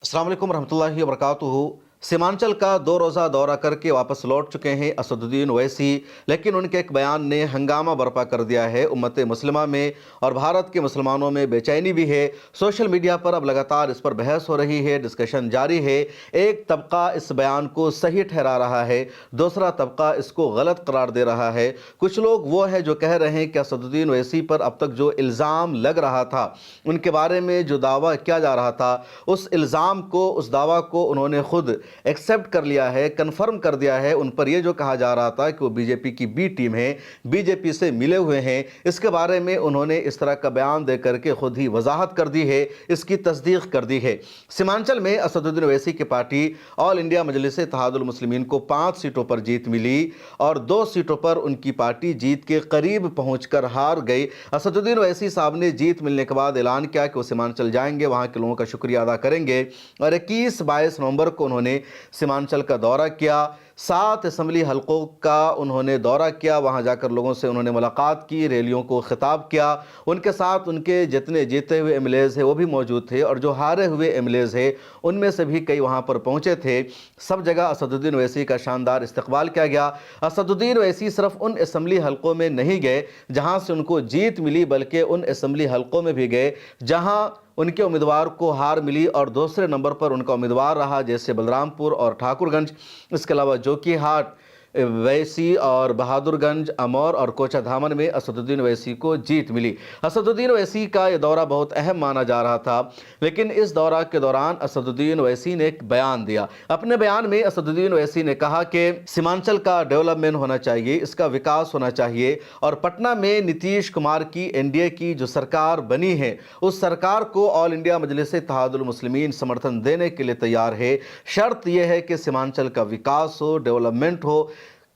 अस्सलाम वालेकुम रहमतुल्लाहि व बरकातुहू। सीमांचल का 2 रोज़ा दौरा करके वापस लौट चुके हैं असदुद्दीन ओवैसी, लेकिन उनके एक बयान ने हंगामा बर्पा कर दिया है उम्मत मुस्लिमा में और भारत के मुसलमानों में बेचैनी भी है। सोशल मीडिया पर अब लगातार इस पर बहस हो रही है, डिस्कशन जारी है। एक तबका इस बयान को सही ठहरा रहा है, दूसरा तबका इसको गलत करार दे रहा है। कुछ लोग वो है जो कह रहे हैं कि असदुद्दीन ओवैसी पर अब तक जो इल्ज़ाम लग रहा था, उनके बारे में जो दावा किया जा रहा था, उस इल्ज़ाम को, उस दावा को उन्होंने खुद एक्सेप्ट कर लिया है, कन्फर्म कर दिया है। उन पर यह जो कहा जा रहा था कि वो बीजेपी की बी टीम है, बीजेपी से मिले हुए हैं, इसके बारे में उन्होंने इस तरह का बयान दे करके खुद ही वजाहत कर दी है, इसकी तस्दीक कर दी है। सीमांचल में असदुद्दीन ओवैसी की पार्टी ऑल इंडिया मजलिस इत्तेहादुल मुस्लिमीन को 5 सीटों पर जीत मिली और 2 सीटों पर उनकी पार्टी जीत के करीब पहुंचकर हार गई। असदुद्दीन ओवैसी साहब ने जीत मिलने के बाद ऐलान किया कि वो सीमांचल जाएंगे, वहां के लोगों का शुक्रिया अदा करेंगे और 21-22 नवंबर को उन्होंने सीमांचल का दौरा किया। 7 असम्बली हलकों का उन्होंने दौरा किया, वहां जाकर लोगों से उन्होंने मुलाकात की, रैलियों को खिताब किया। उनके साथ उनके जितने जीते हुए एमएलएज हैं वो भी मौजूद थे और जो हारे हुए एमएलएज हैं उनमें से भी कई वहां पर पहुंचे थे। सब जगह असदुद्दीन ओवैसी का शानदार इस्तकबाल किया गया। असदुद्दीन ओवैसी सिर्फ उन असम्बली हलकों में नहीं गए जहां से उनको जीत मिली, बल्कि उन असम्बली हलकों में भी गए जहां उनके उम्मीदवार को हार मिली और दूसरे नंबर पर उनका उम्मीदवार रहा, जैसे बलरामपुर और ठाकुरगंज। इसके अलावा जोकीहाट, वैसी और बहादुरगंज, अमौर और कोचा धामन में असदुद्दीन ओवैसी को जीत मिली। असदुद्दीन ओवैसी का यह दौरा बहुत अहम माना जा रहा था, लेकिन इस दौरा के दौरान असदुद्दीन ओवैसी ने एक बयान दिया। अपने बयान में असदुद्दीन ओवैसी ने कहा कि सीमांचल का डेवलपमेंट होना चाहिए, इसका विकास होना चाहिए और पटना में नीतीश कुमार की एनडीए की जो सरकार बनी है, उस सरकार को ऑल इंडिया मजलिस इत्तेहादुल मुस्लिमीन समर्थन देने के लिए तैयार है। शर्त यह है कि सीमांचल का विकास हो, डेवलपमेंट हो,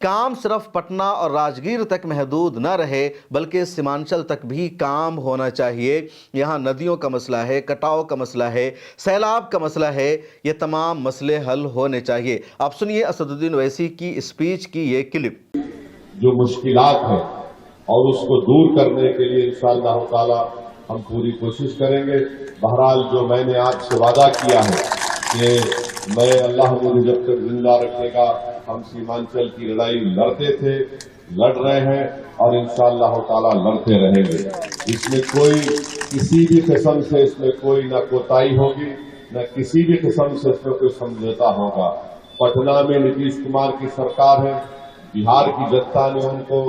काम सिर्फ पटना और राजगीर तक महदूद न रहे, बल्कि सीमांचल तक भी काम होना चाहिए। यहाँ नदियों का मसला है, कटाव का मसला है, सैलाब का मसला है, ये तमाम मसले हल होने चाहिए। आप सुनिए असदुद्दीन ओवैसी की स्पीच की ये क्लिप। जो मुश्किलात है और उसको दूर करने के लिए इंशाअल्लाह ताला हम पूरी कोशिश करेंगे। बहरहाल जो मैंने आज से वादा किया है कि मैं, अल्लाह मुझे जब तक जिंदा रखेगा, हम सीमांचल की लड़ाई लड़ते थे, लड़ रहे हैं और इंशाअल्लाह ताला लड़ते रहेंगे। इसमें कोई किसी भी किस्म से इसमें कोई न कोताही होगी, न किसी भी किस्म से इसमें कोई समझौता होगा। पटना में नीतीश कुमार की सरकार है, बिहार की जनता ने उनको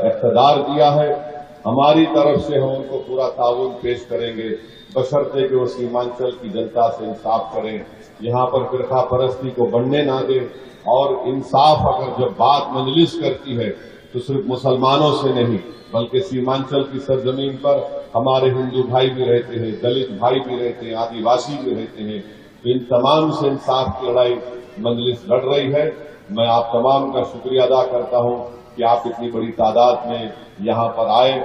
इख्तियार दिया है, हमारी तरफ से हम उनको पूरा ताउन पेश करेंगे, बशर्ते कि वो सीमांचल की जनता से इंसाफ करें, यहाँ पर फिरका परस्ती को बढ़ने ना दें और इंसाफ अगर जब बात मजलिस करती है तो सिर्फ मुसलमानों से नहीं, बल्कि सीमांचल की सरजमीन पर हमारे हिंदू भाई भी रहते हैं, दलित भाई भी रहते हैं, आदिवासी भी रहते हैं, तो इन तमाम से इंसाफ की लड़ाई मजलिस लड़ रही है। मैं आप तमाम का शुक्रिया अदा करता हूं कि आप इतनी बड़ी तादाद में यहाँ पर आए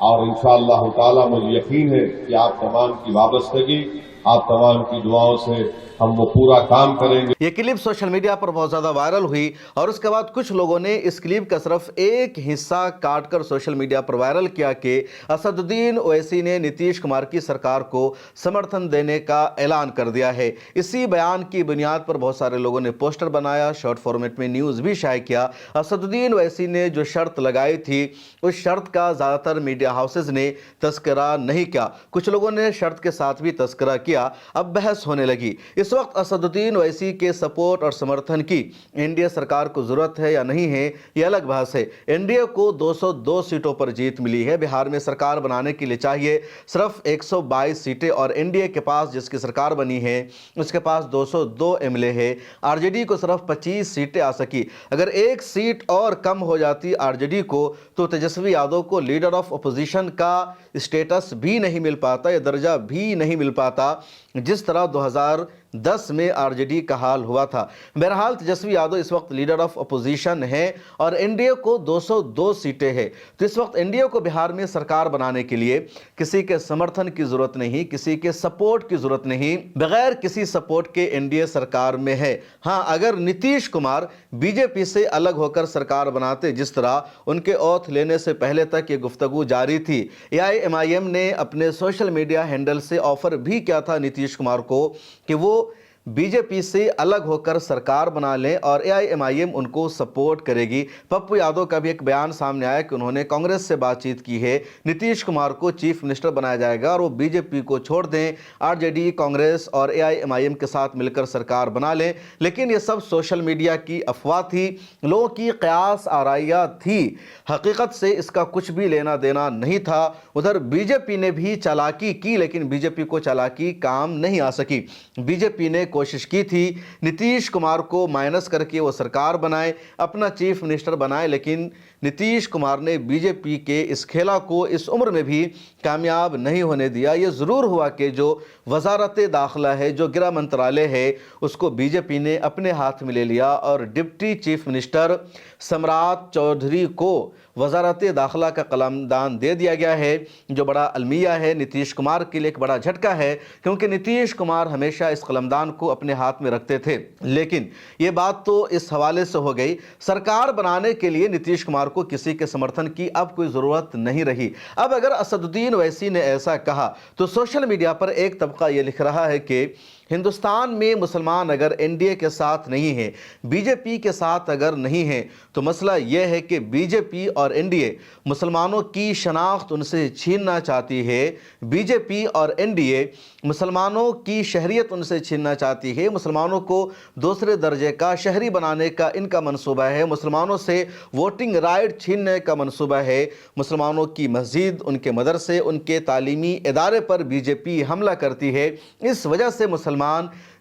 और इंशाअल्लाह ताला मुझे यकीन है कि आप तमाम की वाबस्तगी, आप तमाम की दुआओं से हम वो पूरा काम करेंगे। ये क्लिप सोशल मीडिया पर बहुत ज़्यादा वायरल हुई और उसके बाद कुछ लोगों ने इस क्लिप का सिर्फ एक हिस्सा काटकर सोशल मीडिया पर वायरल किया कि असदुद्दीन ओवैसी ने नीतीश कुमार की सरकार को समर्थन देने का ऐलान कर दिया है। इसी बयान की बुनियाद पर बहुत सारे लोगों ने पोस्टर बनाया, शॉर्ट फॉर्मेट में न्यूज़ भी शाये किया। असदुद्दीन ओवैसी ने जो शर्त लगाई थी, उस शर्त का ज़्यादातर मीडिया हाउसेज ने तस्करा नहीं किया, कुछ लोगों ने शर्त के साथ भी तस्करा किया। अब बहस होने लगी। इस वक्त असदुद्दीन ओवैसी के सपोर्ट और समर्थन की एनडीए सरकार को जरूरत है या नहीं है, यह अलग बहस है। एनडीए को 202 सीटों पर जीत मिली है। बिहार में सरकार बनाने के लिए चाहिए सिर्फ 122 सीटें और एनडीए के पास, जिसकी सरकार बनी है, उसके पास 202 एमएलए है। आरजेडी को सिर्फ 25 सीटें आ सकी। अगर एक सीट और कम हो जाती आरजेडी को तो तेजस्वी यादव को लीडर ऑफ अपोजिशन का स्टेटस भी नहीं मिल पाता, यह दर्जा भी नहीं मिल पाता जिस तरह 2010 में आरजेडी का हाल हुआ था। बहरहाल तेजस्वी यादव इस वक्त लीडर ऑफ अपोजिशन है और एनडीए को 202 सीटें हैं। तो इस वक्त एनडीए को बिहार में सरकार बनाने के लिए किसी के समर्थन की जरूरत नहीं, किसी के सपोर्ट की जरूरत नहीं, बगैर किसी सपोर्ट के एनडीए सरकार में है। हाँ, अगर नीतीश कुमार बीजेपी से अलग होकर सरकार बनाते, जिस तरह उनके ओथ लेने से पहले तक ये गुफ्तगू जारी थी, एआईएमआईएम ने अपने सोशल मीडिया हैंडल से ऑफर भी किया था था नीतीश कुमार को कि वो बीजेपी से अलग होकर सरकार बना लें और एआईएमआईएम उनको सपोर्ट करेगी। पप्पू यादव का भी एक बयान सामने आया कि उन्होंने कांग्रेस से बातचीत की है, नीतीश कुमार को चीफ मिनिस्टर बनाया जाएगा और वो बीजेपी को छोड़ दें, आरजेडी, कांग्रेस और एआईएमआईएम के साथ मिलकर सरकार बना लें। लेकिन ये सब सोशल मीडिया की अफवाह थी, लोगों की कयास आराइयाँ थी, हकीकत से इसका कुछ भी लेना देना नहीं था। उधर बीजेपी ने भी चालाकी की, लेकिन बीजेपी को चालाकी काम नहीं आ सकी। बीजेपी ने कोशिश की थी नीतीश कुमार को माइनस करके वो सरकार बनाए, अपना चीफ मिनिस्टर बनाए, लेकिन नीतीश कुमार ने बीजेपी के इस खेला को इस उम्र में भी कामयाब नहीं होने दिया। ये ज़रूर हुआ कि जो वजारत दाखिला है, जो गृह मंत्रालय है, उसको बीजेपी ने अपने हाथ में ले लिया और डिप्टी चीफ मिनिस्टर सम्राट चौधरी को वजारत दाखिला का कलमदान दे दिया गया है, जो बड़ा अलमिया है, नीतीश कुमार के लिए एक बड़ा झटका है, क्योंकि नीतीश कुमार हमेशा इस कलमदान को अपने हाथ में रखते थे। लेकिन ये बात तो इस हवाले से हो गई, सरकार बनाने के लिए नीतीश कुमार को किसी के समर्थन की अब कोई ज़रूरत नहीं रही। अब अगर असदुद्दीन ओवैसी ने ऐसा कहा तो सोशल मीडिया पर एक तबका ये लिख रहा है कि हिंदुस्तान में मुसलमान अगर एनडीए के साथ नहीं है, बीजेपी के साथ अगर नहीं है, तो मसला यह है कि बीजेपी और एनडीए मुसलमानों की शनाख्त उनसे छीनना चाहती है। बीजेपी और एनडीए मुसलमानों की शहरियत उनसे छीनना चाहती है। मुसलमानों को दूसरे दर्जे का शहरी बनाने का इनका मंसूबा है। मुसलमानों से वोटिंग राइट छीनने का मंसूबा है। मुसलमानों की मस्जिद, उनके मदरसे, उनके तालीमी इदारे पर बीजेपी हमला करती है। इस वजह से मुसलमान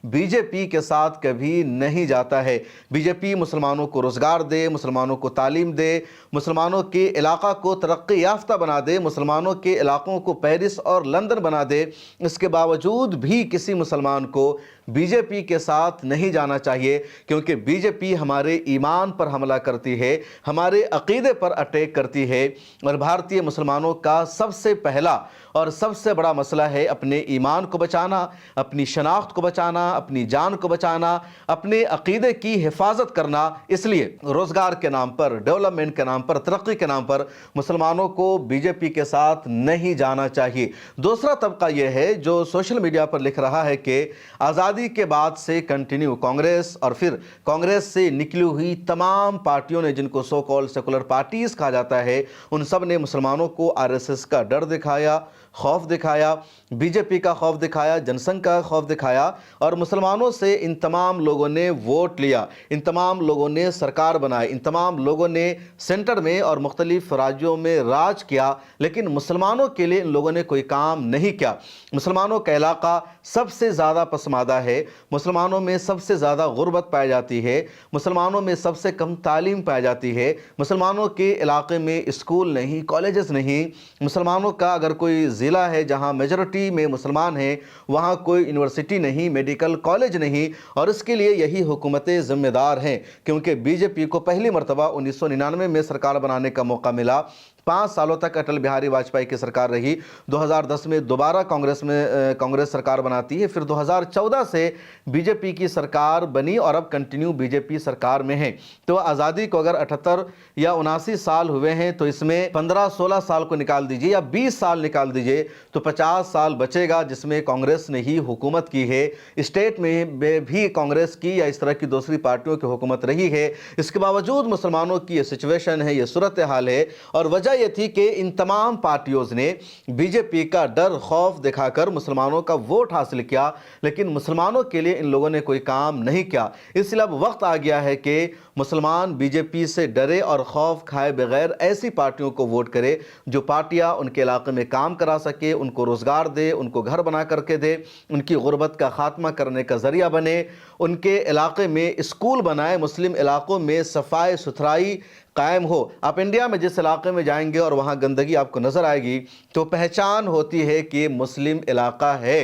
बीजेपी के साथ कभी नहीं जाता है। बीजेपी मुसलमानों को रोज़गार दे, मुसलमानों को तालीम दे, मुसलमानों के इलाका को तरक्की याफ्ता बना दे, मुसलमानों के इलाकों को पेरिस और लंदन बना दे। इसके बावजूद भी किसी मुसलमान को बीजेपी के साथ नहीं जाना चाहिए, क्योंकि बीजेपी हमारे ईमान पर हमला करती है, हमारे अकीदे पर अटैक करती है। और भारतीय मुसलमानों का सबसे पहला और सबसे बड़ा मसला है अपने ईमान को बचाना, अपनी शनाख्त को बचाना, अपनी जान को बचाना, अपने अकीदे की हिफाजत करना। इसलिए रोज़गार के नाम पर, डेवलपमेंट के नाम पर, तरक्की के नाम पर मुसलमानों को बीजेपी के साथ नहीं जाना चाहिए। दूसरा तबका यह है जो सोशल मीडिया पर लिख रहा है कि आज़ादी के बाद से कंटिन्यू कांग्रेस और फिर कांग्रेस से निकली हुई तमाम पार्टियों ने, जिनको सो कॉल्ड सेकुलर पार्टीज कहा जाता है, उन सब ने मुसलमानों को आरएसएस का डर दिखाया, खौफ दिखाया, बीजेपी का खौफ दिखाया, जनसंघ का खौफ दिखाया और मुसलमानों से इन तमाम लोगों ने वोट लिया, इन तमाम लोगों ने सरकार बनाई, इन तमाम लोगों ने सेंटर में और मुख्तलिफ राज्यों में राज किया। लेकिन मुसलमानों के लिए इन लोगों ने कोई काम नहीं किया। मुसलमानों का इलाका सबसे ज़्यादा पसमादा है, मुसलमानों में सबसे ज़्यादा गुर्बत पाई जाती है, मुसलमानों में सबसे कम तालीम पाई जाती है, मुसलमानों के इलाके में स्कूल नहीं, कॉलेजेस नहीं, मुसलमानों का अगर कोई ज़िला है जहां मेजॉरिटी में मुसलमान हैं, वहां कोई यूनिवर्सिटी नहीं, मेडिकल कॉलेज नहीं। और इसके लिए यही हुकूमतें ज़िम्मेदार हैं, क्योंकि बीजेपी को पहली मरतबा 1999 में सरकार बनाने का मौका मिला। 5 सालों तक अटल बिहारी वाजपेयी की सरकार रही। 2010 में दोबारा कांग्रेस सरकार बनाती है, फिर 2014 से बीजेपी की सरकार बनी और अब कंटिन्यू बीजेपी सरकार में है। तो आज़ादी को अगर 78 या 79 साल हुए हैं, तो इसमें 15-16 साल को निकाल दीजिए या 20 साल निकाल दीजिए, तो 50 साल बचेगा जिसमें कांग्रेस ने ही हुकूमत की है। स्टेट में भी कांग्रेस की या इस तरह की दूसरी पार्टियों की हुकूमत रही है। इसके बावजूद मुसलमानों की ये सिचुएशन है, ये सूरत हाल है। और वजह यह थी कि इन तमाम पार्टियों ने बीजेपी का डर खौफ दिखाकर मुसलमानों का वोट हासिल किया, लेकिन मुसलमानों के लिए इन लोगों ने कोई काम नहीं किया। इसलिए अब वक्त आ गया है कि मुसलमान बीजेपी से डरे और खौफ खाए बगैर ऐसी पार्टियों को वोट करे जो पार्टियां उनके इलाके में काम करा सके, उनको रोज़गार दे, उनको घर बना करके दे, उनकी गुर्बत का खात्मा करने का ज़रिया बने, उनके इलाके में स्कूल बनाए, मुस्लिम इलाकों में सफाई सुथराई कायम हो। आप इंडिया में जिस इलाके में जाएंगे और वहाँ गंदगी आपको नज़र आएगी, तो पहचान होती है कि मुस्लिम इलाका है।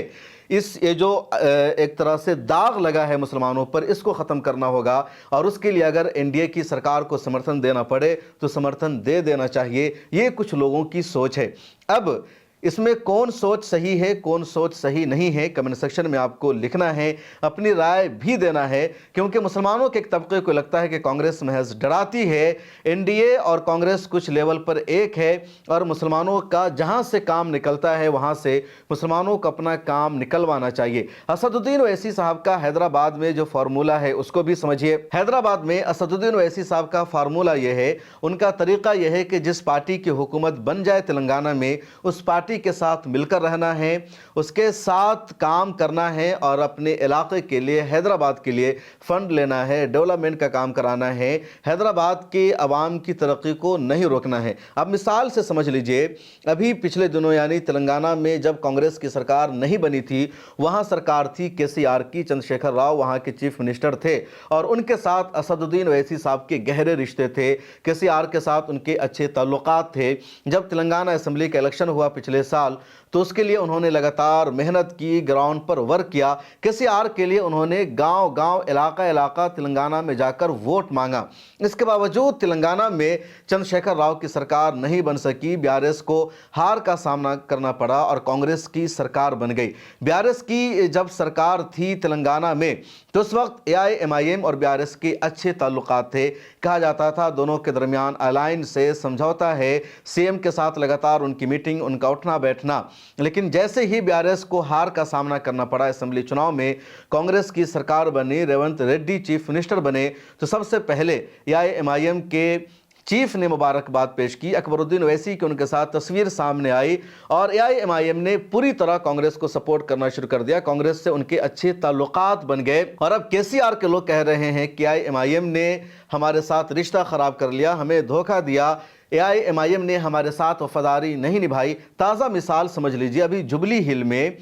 ये जो एक तरह से दाग लगा है मुसलमानों पर, इसको ख़त्म करना होगा। और उसके लिए अगर एनडीए की सरकार को समर्थन देना पड़े तो समर्थन दे देना चाहिए। ये कुछ लोगों की सोच है। अब इसमें कौन सोच सही है, कौन सोच सही नहीं है, कमेंट सेक्शन में आपको लिखना है, अपनी राय भी देना है, क्योंकि मुसलमानों के एक तबके को लगता है कि कांग्रेस महज डराती है, एनडीए और कांग्रेस कुछ लेवल पर एक है और मुसलमानों का जहां से काम निकलता है वहां से मुसलमानों को अपना काम निकलवाना चाहिए। असदुद्दीन ओवैसी साहब का हैदराबाद में जो फार्मूला है उसको भी समझिए। हैदराबाद में असदुद्दीन ओवैसी साहब का फार्मूला यह है, उनका तरीका यह है कि जिस पार्टी की हुकूमत बन जाए तेलंगाना में, उस पार्टी के साथ मिलकर रहना है, उसके साथ काम करना है और अपने इलाके के लिए, हैदराबाद के लिए फंड लेना है, डेवलपमेंट का काम कराना है, हैदराबाद के अवाम की तरक्की को नहीं रोकना है। अब मिसाल से समझ लीजिए, अभी पिछले दिनों यानी तेलंगाना में जब कांग्रेस की सरकार नहीं बनी थी, वहां सरकार थी केसीआर की, चंद्रशेखर राव वहां के चीफ मिनिस्टर थे और उनके साथ असदुद्दीन ओवैसी साहब के गहरे रिश्ते थे, केसीआर के साथ उनके अच्छे ताल्लुकात थे। जब तेलंगाना असेंबली का इलेक्शन हुआ पिछले साल तो उसके लिए उन्होंने लगातार मेहनत की, ग्राउंड पर वर्क किया। केसीआर के लिए उन्होंने गांव गांव, इलाका इलाका तेलंगाना में जाकर वोट मांगा। इसके बावजूद तेलंगाना में चंद्रशेखर राव की सरकार नहीं बन सकी, बीआरएस को हार का सामना करना पड़ा और कांग्रेस की सरकार बन गई। बीआरएस की जब सरकार थी तेलंगाना में तो उस वक्त एआईएमआईएम और बीआरएस के अच्छे ताल्लुकात थे। कहा जाता था दोनों के दरमियान अलायंस से समझौता है, सीएम के साथ लगातार उनकी मीटिंग, उनका उठना बैठना। लेकिन जैसे ही बीआरएस को हार का सामना करना पड़ा असेंबली चुनाव में, कांग्रेस की सरकार बनी, रेवंत रेड्डी चीफ मिनिस्टर बने, तो सबसे पहले एआईएमआईएम के चीफ ने मुबारकबाद पेश की। अकबरुद्दीन ओवैसी की उनके साथ तस्वीर सामने आई और एआईएमआईएम ने पूरी तरह कांग्रेस को सपोर्ट करना शुरू कर दिया। कांग्रेस से उनके अच्छे ताल्लुकात बन गए और अब केसीआर के लोग कह रहे हैं कि एआईएमआईएम ने हमारे साथ रिश्ता खराब कर लिया, हमें धोखा दिया, एआईएमआईएम ने हमारे साथ वफादारी नहीं निभाई। ताज़ा मिसाल समझ लीजिए, अभी जुबली हिल में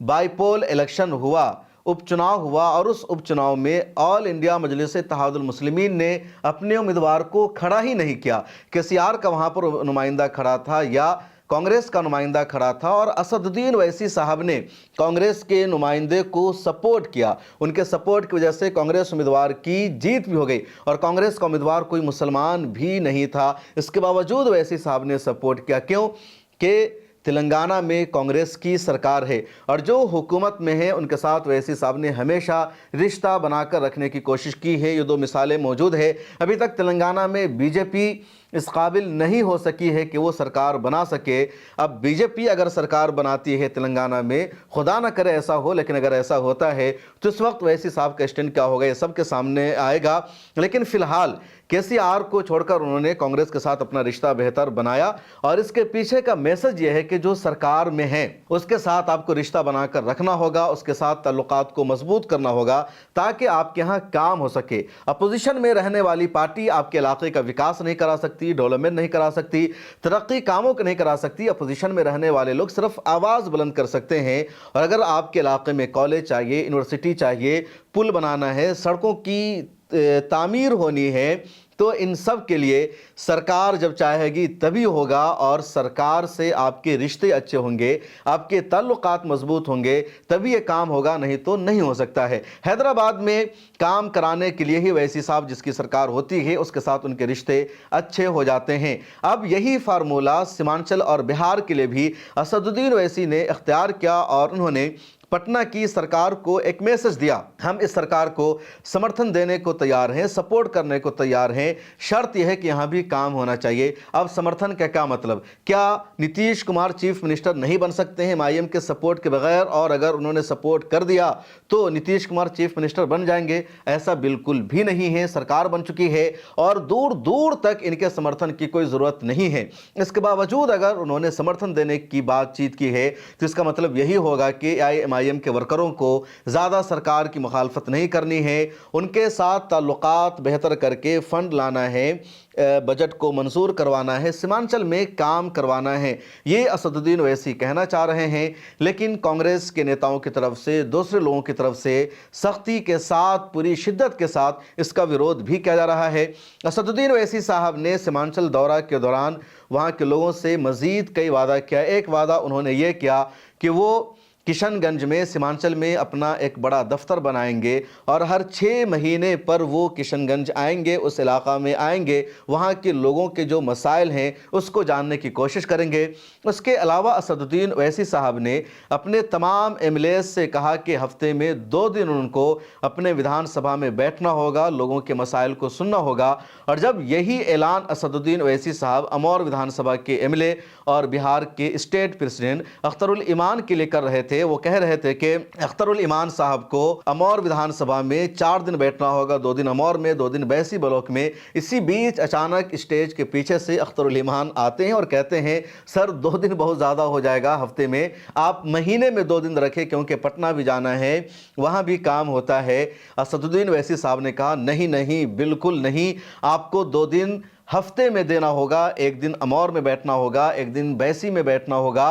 बाईपोल इलेक्शन हुआ, उपचुनाव हुआ और उस उपचुनाव में ऑल इंडिया मजलिस इत्तेहादुल मुस्लिमीन ने अपने उम्मीदवार को खड़ा ही नहीं किया। केसीआर का वहां पर नुमाइंदा खड़ा था या कांग्रेस का नुमाइंदा खड़ा था और असदुद्दीन ओवैसी साहब ने कांग्रेस के नुमाइंदे को सपोर्ट किया। उनके सपोर्ट की वजह से कांग्रेस उम्मीदवार की जीत भी हो गई और कांग्रेस का उम्मीदवार कोई मुसलमान भी नहीं था। इसके बावजूद ओवैसी साहब ने सपोर्ट किया। क्यों? कि तेलंगाना में कांग्रेस की सरकार है और जो हुकूमत में है उनके साथ ओवैसी साहब ने हमेशा रिश्ता बनाकर रखने की कोशिश की है। ये दो मिसालें मौजूद है। अभी तक तेलंगाना में बीजेपी इस काबिल नहीं हो सकी है कि वो सरकार बना सके। अब बीजेपी अगर सरकार बनाती है तेलंगाना में, खुदा ना करे ऐसा हो, लेकिन अगर ऐसा होता है तो इस वक्त ओवैसी साहब का स्टैंड क्या होगा ये सबके सामने आएगा। लेकिन फिलहाल केसीआर को छोड़कर उन्होंने कांग्रेस के साथ अपना रिश्ता बेहतर बनाया और इसके पीछे का मैसेज यह है कि जो सरकार में है उसके साथ आपको रिश्ता बनाकर रखना होगा, उसके साथ ताल्लुकात को मजबूत करना होगा ताकि आपके यहाँ काम हो सके। अपोजिशन में रहने वाली पार्टी आपके इलाके का विकास नहीं करा सकती, डेवलपमेंट नहीं करा सकती, तरक्की कामों को नहीं करा सकती। अपोजिशन में रहने वाले लोग सिर्फ आवाज़ बुलंद कर सकते हैं और अगर आपके इलाके में कॉलेज चाहिए, यूनिवर्सिटी चाहिए, पुल बनाना है, सड़कों की तामीर होनी है, तो इन सब के लिए सरकार जब चाहेगी तभी होगा और सरकार से आपके रिश्ते अच्छे होंगे, आपके ताल्लुकात मजबूत होंगे, तभी ये काम होगा, नहीं तो नहीं हो सकता है। हैदराबाद में काम कराने के लिए ही ओवैसी साहब जिसकी सरकार होती है उसके साथ उनके रिश्ते अच्छे हो जाते हैं। अब यही फार्मूला सीमांचल और बिहार के लिए भी असदुद्दीन ओवैसी ने इख्तियार किया और उन्होंने पटना की सरकार को एक मैसेज दिया, हम इस सरकार को समर्थन देने को तैयार हैं, सपोर्ट करने को तैयार हैं, शर्त यह है कि यहाँ भी काम होना चाहिए। अब समर्थन का क्या मतलब? क्या नीतीश कुमार चीफ मिनिस्टर नहीं बन सकते हैं एमआईएम के सपोर्ट के बगैर? और अगर उन्होंने सपोर्ट कर दिया तो नीतीश कुमार चीफ मिनिस्टर बन जाएंगे? ऐसा बिल्कुल भी नहीं है। सरकार बन चुकी है और दूर दूर तक इनके समर्थन की कोई ज़रूरत नहीं है। इसके बावजूद अगर उन्होंने समर्थन देने की बातचीत की है तो इसका मतलब यही होगा कि एआईएमआईएम के वर्करों को ज़्यादा सरकार की मुखालफत नहीं करनी है, उनके साथ ताल्लुकात बेहतर करके फंड लाना है, बजट को मंजूर करवाना है, सीमांचल में काम करवाना है। ये असदुद्दीन ओवैसी कहना चाह रहे हैं, लेकिन कांग्रेस के नेताओं की तरफ से, दूसरे लोगों की तरफ से सख्ती के साथ, पूरी शिद्दत के साथ इसका विरोध भी किया जा रहा है। असदुद्दीन ओवैसी साहब ने सीमांचल दौरा के दौरान वहाँ के लोगों से मज़ीद कई वादा किया। एक वादा उन्होंने ये किया कि वो किशन गंज में सीमांचल में अपना एक बड़ा दफ्तर बनाएंगे और हर 6 महीने पर वो किशनगंज आएंगे, उस इलाका में आएंगे, वहाँ के लोगों के जो मसाइल हैं उसको जानने की कोशिश करेंगे। उसके अलावा असदुद्दीन ओवैसी साहब ने अपने तमाम एमएलए से कहा कि हफ्ते में 2 दिन उनको अपने विधानसभा में बैठना होगा, लोगों के मसाइल को सुनना होगा। और जब यही ऐलान असदुद्दीन ओवैसी साहब अमौर विधानसभा के एमएलए और बिहार के स्टेट प्रेसिडेंट अख्तरुल ईमान के लिए कर रहे थे, वो कह रहे थे कि अख्तरुल ईमान साहब को अमौर विधानसभा में 4 दिन बैठना होगा, 2 दिन अमौर में, 2 दिन बैसी ब्लॉक में। इसी बीच अचानक स्टेज के पीछे से अख्तरुल ईमान आते हैं और कहते हैं सर 2 दिन बहुत ज़्यादा हो जाएगा हफ्ते में, आप महीने में 2 दिन रखें क्योंकि पटना भी जाना है, वहाँ भी काम होता है। असदुद्दीन ओवैसी साहब ने कहा नहीं नहीं, बिल्कुल नहीं, आपको 2 दिन हफ्ते में देना होगा, 1 दिन अमौर में बैठना होगा, 1 दिन बैसी में बैठना होगा।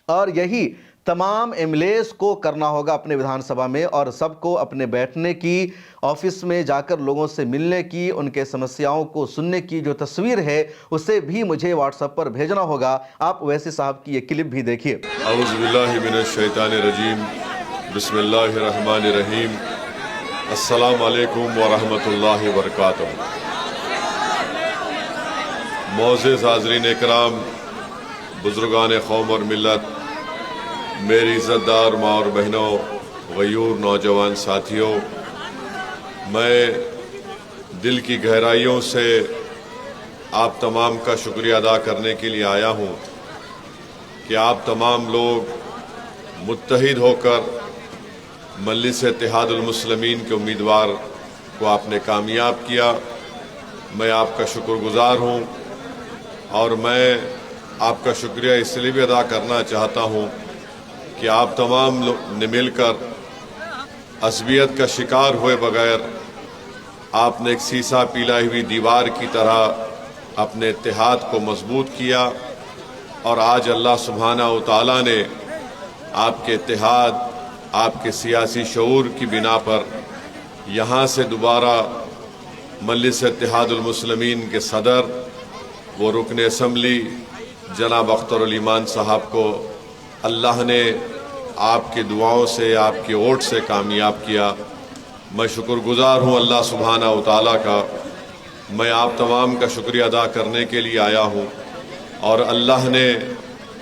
और यही तमाम एमएलएस को करना होगा अपने विधानसभा में, और सबको अपने बैठने की, ऑफिस में जाकर लोगों से मिलने की, उनके समस्याओं को सुनने की जो तस्वीर है उसे भी मुझे व्हाट्सएप पर भेजना होगा। आप ओवैसी साहब की ये क्लिप भी देखिए। औज़ु बिल्लाहि मिनश शैतानिर रजीम, बिस्मिल्लाहिर रहमानिर रहीम, अस्सलामु अलैकुम व रहमतुल्लाहि व बरकातुहू। मोअज़्ज़िज़ हाज़रीन इकराम, बुज़ुर्गान कौम और मिल्लत, मेरी इज़्ज़तदार माँ और बहनों, गयूर नौजवान साथियों, मैं दिल की गहराइयों से आप तमाम का शुक्रिया अदा करने के लिए आया हूँ कि आप तमाम लोग मुत्तहिद होकर मजलिस इत्तेहादुल मुस्लिमीन के उम्मीदवार को आपने कामयाब किया। मैं आपका शुक्रगुजार हूँ और मैं आपका शुक्रिया इसलिए भी अदा करना चाहता हूँ कि आप तमाम ने मिलकर असबियत का शिकार हुए बगैर आपने एक सीसा पिलाई हुई दीवार की तरह अपने इत्तेहाद को मजबूत किया, और आज अल्लाह सुब्हानहू व तआला ने आपके इत्तेहाद, आपके सियासी शऊर की बिना पर यहाँ से दोबारा मजलिस इत्तेहादुल मुस्लिमीन के सदर वो रुकन असम्बली जनाब अख्तरुल ईमान साहब को अल्लाह ने आपकी दुआओं से, आपके वोट से कामयाब किया। मैं शुक्रगुजार हूँ अल्लाह सुब्हानहू व तआला का। मैं आप तमाम का शुक्रिया अदा करने के लिए आया हूँ, और अल्लाह ने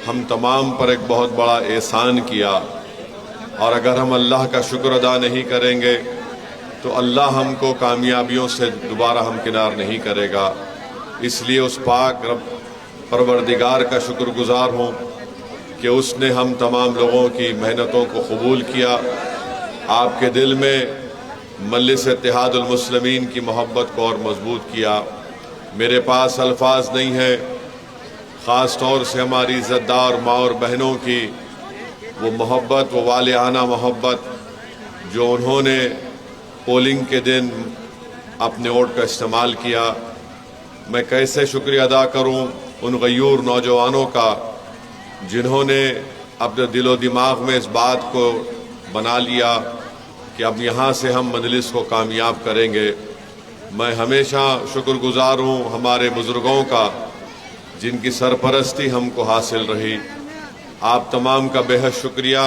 हम तमाम पर एक बहुत बड़ा एहसान किया, और अगर हम अल्लाह का शुक्र अदा नहीं करेंगे तो अल्लाह हमको कामयाबियों से दोबारा हमकिनार नहीं करेगा। इसलिए उस पाक रब परवरदिगार का शुक्रगुजार हूँ कि उसने हम तमाम लोगों की मेहनतों को कबूल किया, आपके दिल में मजलिस इत्तेहादुल मुस्लिमीन की मोहब्बत को और मजबूत किया। मेरे पास अल्फाज नहीं है, ख़ास तौर से हमारी इज़्ज़तदार माँ और बहनों की वो मोहब्बत, वो वालियाना मोहब्बत जो उन्होंने पोलिंग के दिन अपने वोट का इस्तेमाल किया। मैं कैसे शुक्रिया अदा करूं उन गयूर नौजवानों का जिन्होंने अपने दिलो दिमाग में इस बात को बना लिया कि अब यहाँ से हम मजलिस को कामयाब करेंगे। मैं हमेशा शुक्रगुजार हूँ हमारे बुज़ुर्गों का जिनकी सरपरस्ती हमको हासिल रही। आप तमाम का बेहद शुक्रिया,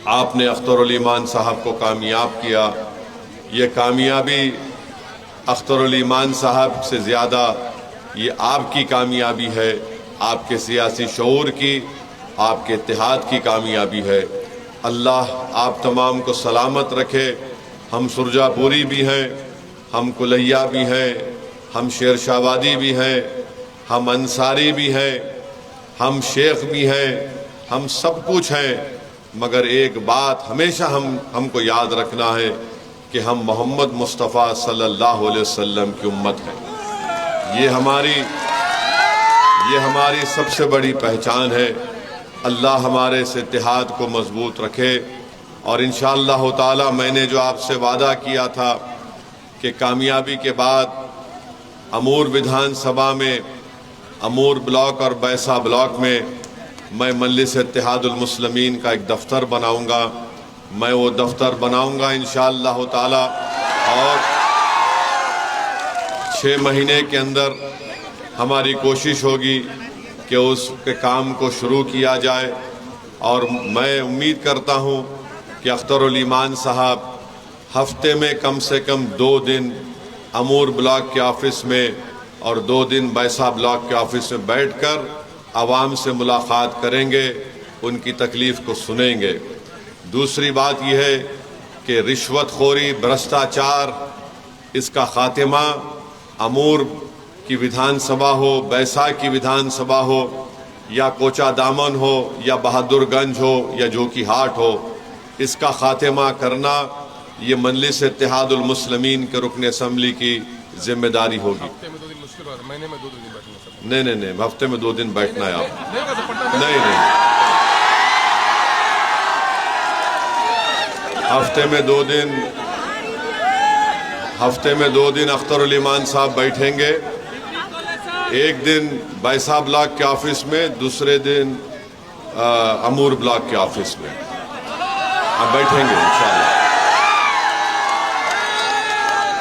आपने अख्तरुल ईमान साहब को कामयाब किया। ये कामयाबी अख्तरुल ईमान साहब से ज़्यादा ये आपकी कामयाबी है, आपके सियासी शऊर की, आपके इत्तेहाद की कामयाबी है। अल्लाह आप तमाम को सलामत रखे। हम सुरजापुरी भी हैं, हम कुलैया भी हैं, हम शेरशाहवादी भी हैं, हम अंसारी भी हैं, हम शेख भी हैं, हम सब कुछ हैं, मगर एक बात हमेशा हमको याद रखना है कि हम मोहम्मद मुस्तफ़ा सल्लल्लाहु अलैहि वसल्लम की उम्मत हैं। ये हमारी सबसे बड़ी पहचान है। अल्लाह हमारे इस इत्तेहाद को मजबूत रखे, और इंशाअल्लाह ताला मैंने जो आपसे वादा किया था कि कामयाबी के बाद अमूर विधानसभा में, अमूर ब्लॉक और बैसा ब्लॉक में मैं मजलिस इत्तेहादुल मुस्लिमीन का एक दफ्तर बनाऊंगा। मैं वो दफ्तर बनाऊंगा इंशाअल्लाह ताला, और 6 महीने के अंदर हमारी कोशिश होगी कि उसके काम को शुरू किया जाए। اور میں امید کرتا ہوں کہ اختر الایمان صاحب ہفتے میں کم سے کم 2 دن امور بلاک کے آفس میں اور 2 دن بیسا بلاک کے آفس میں بیٹھ کر عوام سے ملاقات کریں گے، ان کی تکلیف کو سنیں گے۔ دوسری بات یہ ہے کہ رشوت خوری، بھرشٹاچار، اس کا خاتمہ امور کی ودھان سبھا ہو، بیسا کی ودھان سبھا ہو، یا کوچا دامن ہو، یا بہادر گنج ہو، یا جوکی ہاٹ ہو، اس کا خاتمہ کرنا یہ مجلس اتحاد المسلمین کے رکن اسمبلی کی ذمہ داری ہوگی۔ ہفتے میں 2 دن مشکل ہو رہا ہے، مہینے میں 2 دن بیٹھنا سر۔ نہیں، ہفتے میں 2 دن بیٹھنا ہے آپ۔ نہیں ہوگا تو پٹنہ میں نہیں، ہفتے میں 2 دن اختر الایمان صاحب بیٹھیں گے، ایک دن بیسا بلاک کے آفس میں، دوسرے دن امور بلاک کے آفس میں ہم بیٹھیں گے انشاءاللہ،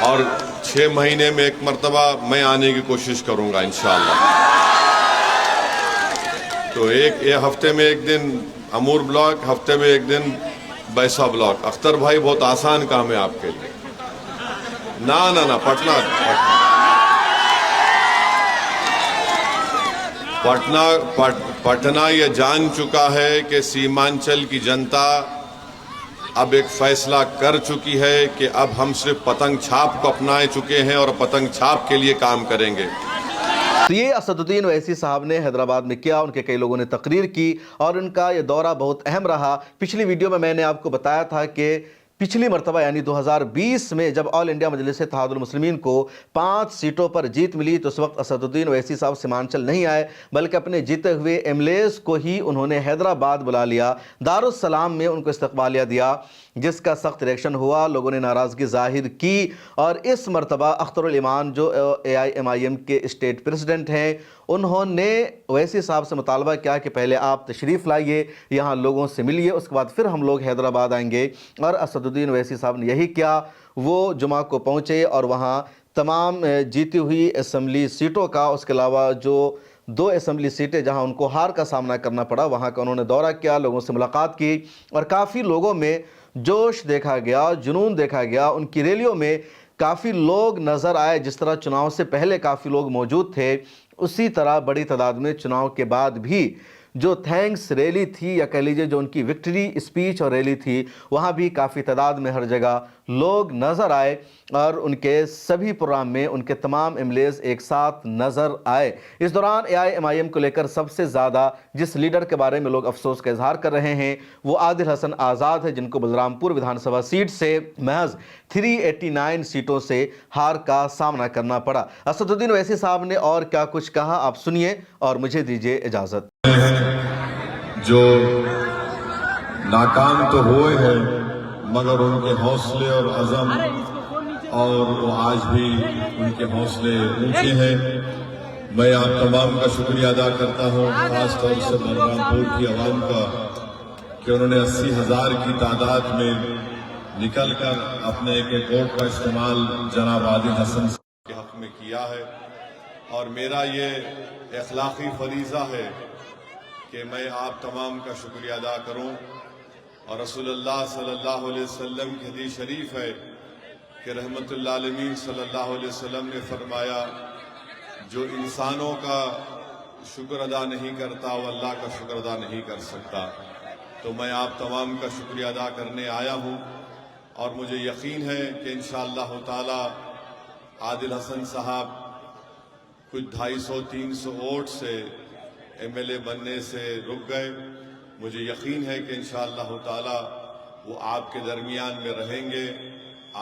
اور 6 مہینے میں 1 مرتبہ میں آنے کی کوشش کروں گا انشاءاللہ۔ تو ایک ہفتے میں 1 دن امور بلاک، ہفتے میں 1 دن بیسا بلاک۔ اختر بھائی بہت آسان کام ہے آپ کے لیے۔ نہ پٹنہ یہ جان چکا ہے کہ سیمانچل کی جنتا اب ایک فیصلہ کر چکی ہے کہ اب ہم صرف پتنگ چھاپ کو اپنائے چکے ہیں اور پتنگ چھاپ کے لیے کام کریں گے۔ تو یہ اسد الدین اویسی صاحب نے حیدرآباد میں کیا، ان کے کئی لوگوں نے تقریر کی اور ان کا یہ دورہ بہت اہم رہا۔ پچھلی ویڈیو میں نے آپ کو بتایا تھا کہ پچھلی مرتبہ یعنی 2020 میں جب آل انڈیا مجلس اتحاد المسلمین کو 5 سیٹوں پر جیت ملی تو اس وقت اسد الدین اویسی صاحب سیمانچل نہیں آئے، بلکہ اپنے جیتے ہوئے ایم ایل ایز کو ہی انہوں نے حیدرآباد بلا لیا، دارالسلام میں ان کو استقبالیہ دیا، جس کا سخت ریئیکشن ہوا، لوگوں نے ناراضگی ظاہر کی۔ اور اس مرتبہ اختر الایمان جو AIMIM کے اسٹیٹ پریزیڈنٹ ہیں، انہوں نے اویسی صاحب سے مطالبہ کیا کہ پہلے آپ تشریف لائیے، یہاں لوگوں سے ملیے، اس کے بعد پھر ہم لوگ حیدرآباد آئیں گے۔ اور اسد الدین اویسی صاحب نے یہی کیا، وہ جمعہ کو پہنچے اور وہاں تمام جیتی ہوئی اسمبلی سیٹوں کا، اس کے علاوہ جو 2 اسمبلی سیٹیں جہاں ان کو ہار کا سامنا کرنا پڑا، وہاں کا انہوں نے دورہ کیا، لوگوں سے ملاقات کی، اور کافی لوگوں میں جوش دیکھا گیا، جنون دیکھا گیا۔ ان کی ریلیوں میں کافی لوگ نظر آئے، جس طرح چناؤ سے پہلے کافی لوگ موجود تھے، اسی طرح بڑی تعداد میں چناؤ کے بعد بھی جو تھینکس ریلی تھی، یا کہہ لیجئے جو ان کی وکٹری اسپیچ اور ریلی تھی، وہاں بھی کافی تعداد میں ہر جگہ لوگ نظر آئے، اور ان کے سبھی پروگرام میں ان کے تمام ایم ایل ایز ایک ساتھ نظر آئے۔ اس دوران AIMIM کو لے کر سب سے زیادہ جس لیڈر کے بارے میں لوگ افسوس کا اظہار کر رہے ہیں وہ عادل حسن آزاد ہے، جن کو بلرام پور ودھان سبھا سیٹ سے محض 389 سیٹوں سے ہار کا سامنا کرنا پڑا۔ اسد الدین اویسی صاحب نے اور کیا کچھ کہا، آپ سنیے اور مجھے دیجیے اجازت۔ جو ناکام تو ہوئے ہیں مگر ان کے حوصلے اور عزم اور وہ آج بھی ان کے حوصلے اونچے ہیں۔ میں آپ تمام کا شکریہ ادا کرتا ہوں، خاص طور سے بلرام پور کی عوام کا، کہ انہوں نے 80,000 کی تعداد میں نکل کر اپنے ایک ووٹ کا استعمال جناب عادل حسن کے حق میں کیا ہے، اور میرا یہ اخلاقی فریضہ ہے کہ میں آپ تمام کا شکریہ ادا کروں۔ اور رسول اللہ صلی اللہ علیہ وسلم کی حدیث شریف ہے کہ رحمت اللہ عالمین صلی اللہ علیہ وسلم نے فرمایا، جو انسانوں کا شکر ادا نہیں کرتا وہ اللہ کا شکر ادا نہیں کر سکتا۔ تو میں آپ تمام کا شکریہ ادا کرنے آیا ہوں، اور مجھے یقین ہے کہ انشاءاللہ تعالی عادل حسن صاحب کچھ 250-300 ووٹ سے ایم ایل اے بننے سے رک گئے۔ مجھے یقین ہے کہ انشاءاللہ تعالی وہ آپ کے درمیان میں رہیں گے،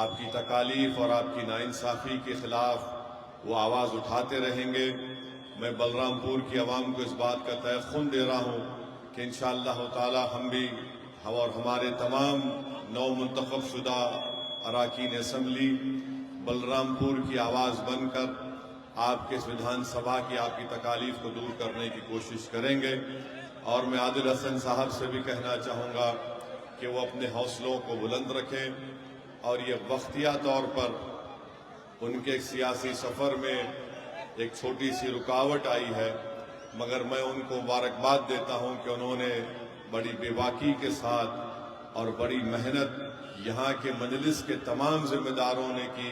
آپ کی تکالیف اور آپ کی ناانصافی کے خلاف وہ آواز اٹھاتے رہیں گے۔ میں بلرام پور کی عوام کو اس بات کا تیقن دے رہا ہوں کہ انشاءاللہ تعالی ہم بھی اور ہمارے تمام نو منتخب شدہ اراکین اسمبلی بلرام پور کی آواز بن کر آپ کے اس ودھان سبھا کی آپ کی تکالیف کو دور کرنے کی کوشش کریں گے۔ اور میں عادل حسن صاحب سے بھی کہنا چاہوں گا کہ وہ اپنے حوصلوں کو بلند رکھیں، اور یہ وقتیہ طور پر ان کے ایک سیاسی سفر میں ایک چھوٹی سی رکاوٹ آئی ہے، مگر میں ان کو مبارکباد دیتا ہوں کہ انہوں نے بڑی بیباکی کے ساتھ اور بڑی محنت یہاں کے مجلس کے تمام ذمہ داروں نے کی،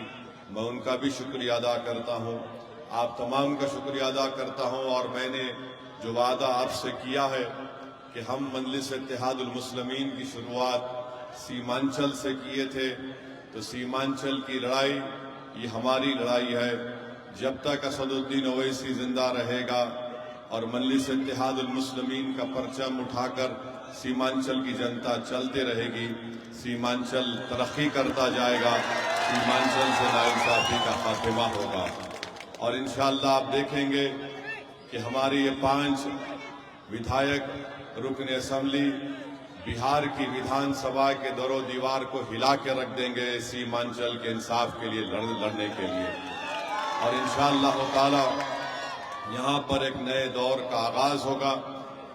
میں ان کا بھی شکریہ ادا کرتا ہوں، آپ تمام کا شکریہ ادا کرتا ہوں۔ اور میں نے جو وعدہ آپ سے کیا ہے کہ ہم مجلس اتحاد المسلمین کی شروعات سیمانچل سے کیے تھے، تو سیمانچل کی لڑائی یہ ہماری لڑائی ہے۔ جب تک اسد الدین اویسی زندہ رہے گا اور مجلس اتحاد المسلمین کا پرچم اٹھا کر سیمانچل کی جنتا چلتے رہے گی، سیمانچل ترقی کرتا جائے گا، سیمانچل سے ناانصافی کا خاتمہ ہوگا۔ اور انشاءاللہ آپ دیکھیں گے کہ ہماری یہ 5 ودھایک رکن اسمبلی بہار کی ویدھان سبھا کے در و دیوار کو ہلا کے رکھ دیں گے سیمانچل کے انصاف کے لیے لڑنے کے لیے۔ اور انشاءاللہ تعالی یہاں پر ایک نئے دور کا آغاز ہوگا۔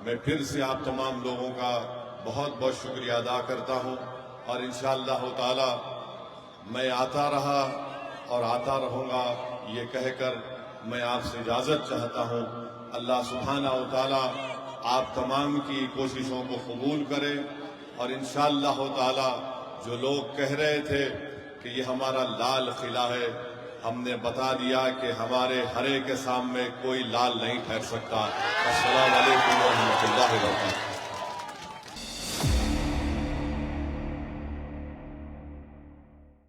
میں پھر سے آپ تمام لوگوں کا بہت بہت شکریہ ادا کرتا ہوں، اور انشاءاللہ تعالی میں آتا رہا اور آتا رہوں گا یہ کہہ کر میں آپ سے اجازت چاہتا ہوں۔ اللہ سبحانہ و تعالی آپ تمام کی کوششوں کو قبول کرے، اور انشاءاللہ تعالی جو لوگ کہہ رہے تھے کہ یہ ہمارا لال قلعہ ہے، ہم نے بتا دیا کہ ہمارے ہرے کے سامنے کوئی لال نہیں ٹھہر سکتا۔ السلام علیکم ورحمۃ اللہ وبرکاتہ۔